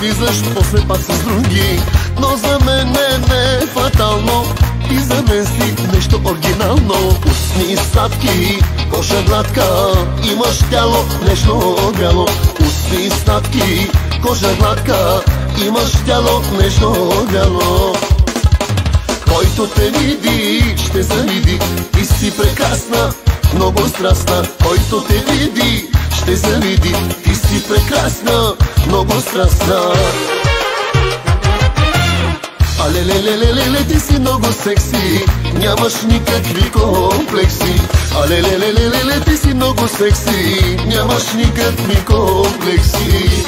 излизаш после пак с други. Но за мен не е фатално, и за мен си нещо оригинално. Устни сладки, кожа гладка, имаш тяло нежно гряло. Устни сладки, кожа гладка, имаш тяло нежно гряло. Който те види, ще завиди, ти си прекрасна, много страстна. Който те види, ще завиди, ти си прекрасна, много страстна. Алелелелелеле, ти си много секси, нямаш никакви комплекси. Алелелелелеле, ти си много секси, нямаш никакви комплекси.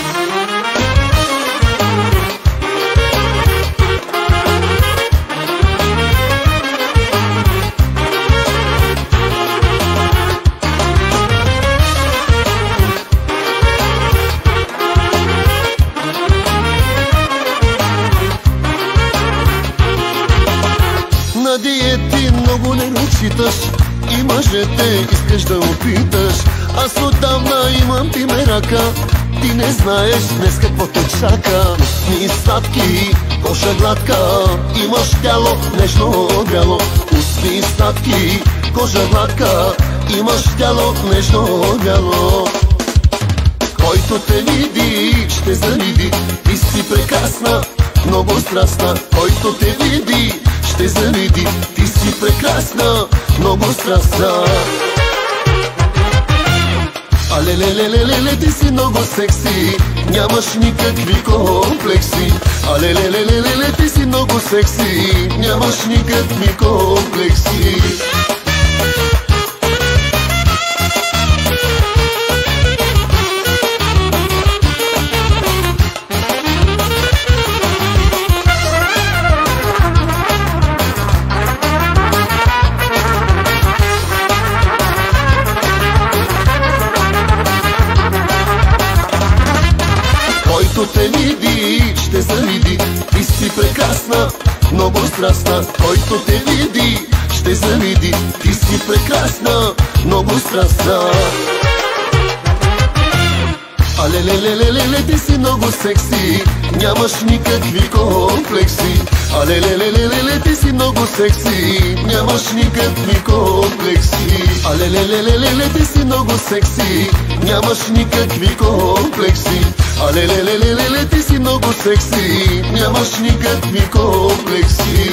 На диети много не разчиташ и мъжете искаш да опиташ. Аз отдавна имам ти мерака, ти не знаеш днес какво те чака. Устни сладки, кожа гладка, имаш тяло нежно гряло. Устни сладки, кожа гладка, имаш тяло нежно гряло. Който те види, ще завиди, ти си прекрасна, много страстна. Който те види, ще завиди, ти си прекрасна, много страстна. Алелелелелеле, ти си много секси, нямаш никакви комплекси. Алелелелелеле, ти си много секси, нямаш никакви комплекси. Който те види, ще завиди, ти си прекрасна, много страстна. Който те види, ще завиди, ти си прекрасна, много страстна. Алелелелелеле, ти си много секси, нямаш никакви комплекси. Алелелелелеле, ти си много секси, нямаш никакви комплекси. Алелелелелеле, ти си много секси, нямаш никакви комплекси. Алелелелелеле, ти си много секси, нямаш никакви комплекси.